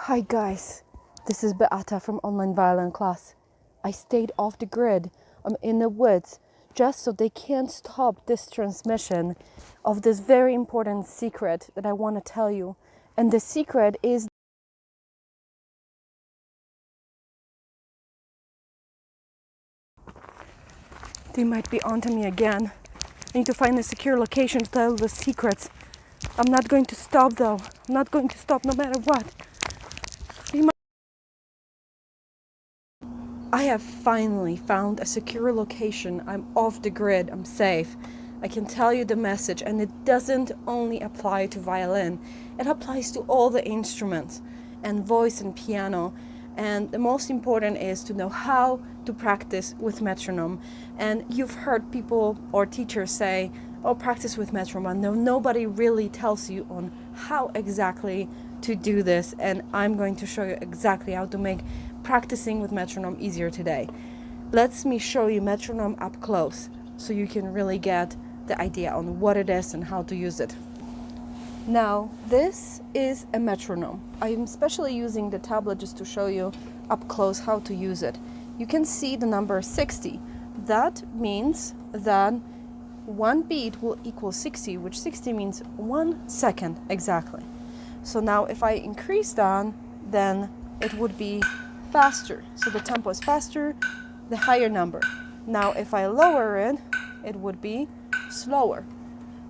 Hi guys, this is Beata from online violin class. I stayed off the grid. I'm in the woods just so they can't stop this transmission of this very important secret that I want to tell you. And the secret is they might be onto me again. I need to find a secure location to tell the secrets. I'm not going to stop though. I'm not going to stop no matter what. I have finally found a secure location. I'm off the grid. I'm safe. I can tell you the message, and it doesn't only apply to violin. It applies to all the instruments and voice and piano. And the most important is to know how to practice with metronome. And you've heard people or teachers say, oh, practice with metronome. No, nobody really tells you on how exactly to do this. And I'm going to show you exactly how to make practicing with metronome easier today. Let me show you metronome up close so you can really get the idea on what it is and how to use it. Now, this is a metronome. I'm especially using the tablet just to show you up close how to use it. You can see the number 60. That means that one beat will equal 60, which 60 means 1 second exactly. So now if I increase that, then it would be faster. So the tempo is faster, the higher number. Now if I lower it, it would be slower.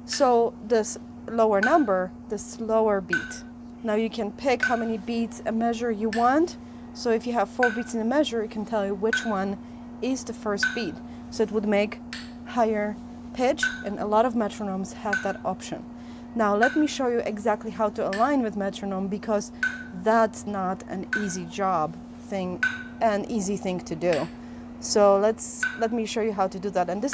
So this lower number, the slower beat. Now you can pick how many beats a measure you want. So if you have 4 beats in a measure, it can tell you which one is the first beat. So it would make higher pitch, and a lot of metronomes have that option. Now let me show you exactly how to align with metronome, because that's not an easy an easy thing to do. So let me show you how to do that. And this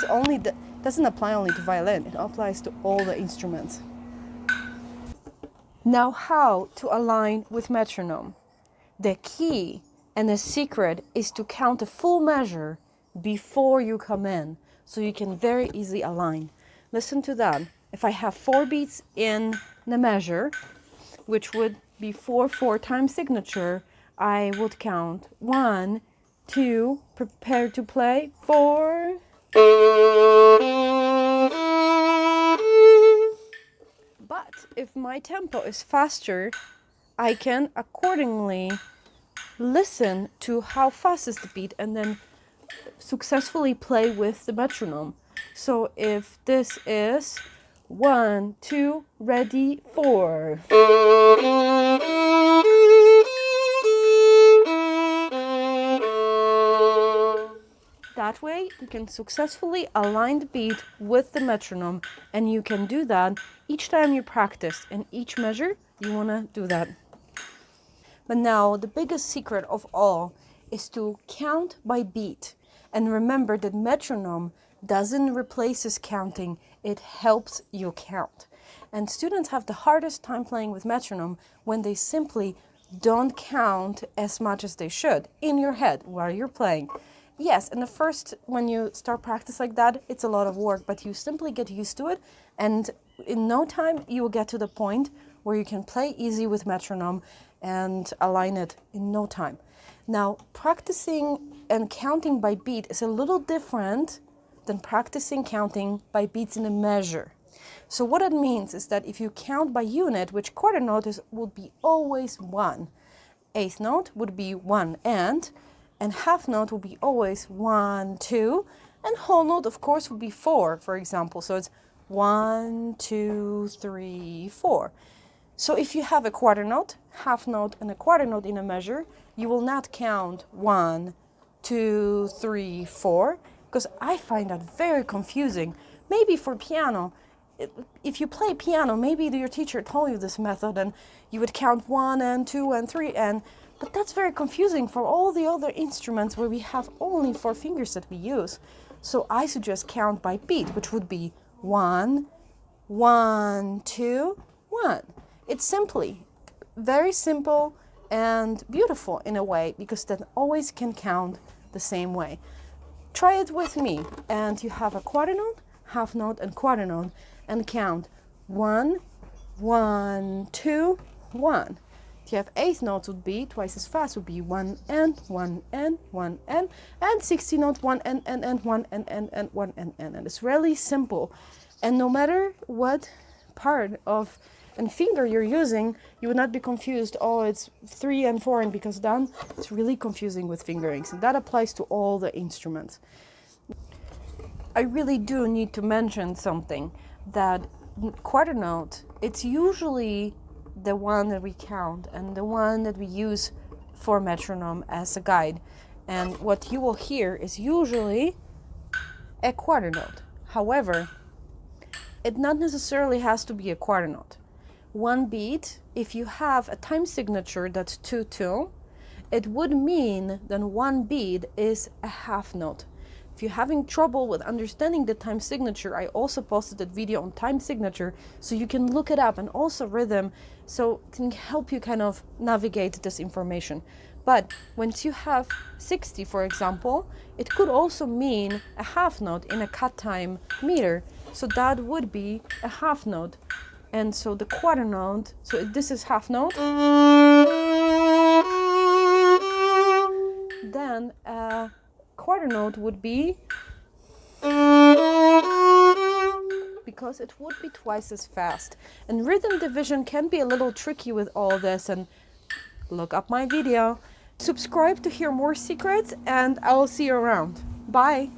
doesn't apply only to violin, it applies to all the instruments. Now how to align with metronome. The key and the secret is to count a full measure before you come in, so you can very easily align. Listen to that. If I have 4 beats in the measure, which would be 4 time signature, I would count 1, 2, prepare to play, 4. But if my tempo is faster, I can accordingly listen to how fast is the beat and then successfully play with the metronome. So if this is 1, 2, ready, 4. That way you can successfully align the beat with the metronome, and you can do that each time you practice. In each measure you want to do that. But now the biggest secret of all is to count by beat. And remember that metronome doesn't replace this counting, it helps you count. And students have the hardest time playing with metronome when they simply don't count as much as they should in your head while you're playing. Yes, and when you start practice like that, it's a lot of work, but you simply get used to it, and in no time you will get to the point where you can play easy with metronome and align it in no time. Now, practicing and counting by beat is a little different than practicing counting by beats in a measure. So what it means is that if you count by unit, which quarter note would be always 1, eighth note would be 1 and half note would be always 1, 2, and whole note, of course, would be 4, for example. So it's 1, 2, 3, 4. So if you have a quarter note, half note, and a quarter note in a measure, you will not count 1, 2, 3, 4, because I find that very confusing. Maybe for piano, if you play piano, maybe your teacher told you this method and you would count 1 and 2 and 3 but that's very confusing for all the other instruments where we have only 4 fingers that we use. So I suggest count by beat, which would be 1, 1, 2, 1. It's simply very simple and beautiful in a way, because that always can count the same way. Try it with me, and you have a quarter note, half note, and quarter note, and count 1, 1, 2, 1. If you have eighth notes, would be twice as fast, would be 1 N, 1 N, 1 N, and 60 notes, 1 N, N, 1 N, N, 1 N, N. And it's really simple. And no matter what part of and finger you're using, you would not be confused, oh, it's 3 and 4, and because then it's really confusing with fingerings. And that applies to all the instruments. I really do need to mention something, that quarter note, it's usually the one that we count and the one that we use for metronome as a guide. And what you will hear is usually a quarter note. However, it not necessarily has to be a quarter note. One beat, if you have a time signature that's 2-2, it would mean that one beat is a half note. If you're having trouble with understanding the time signature, I also posted that video on time signature, so you can look it up, and also rhythm, so it can help you kind of navigate this information. But once you have 60, for example, it could also mean a half note in a cut time meter. So that would be a half note. And so the quarter note, so this is half note. Then a quarter note would be, because it would be twice as fast. And rhythm division can be a little tricky with all this, and look up my video. Subscribe to hear more secrets, and I will see you around. Bye!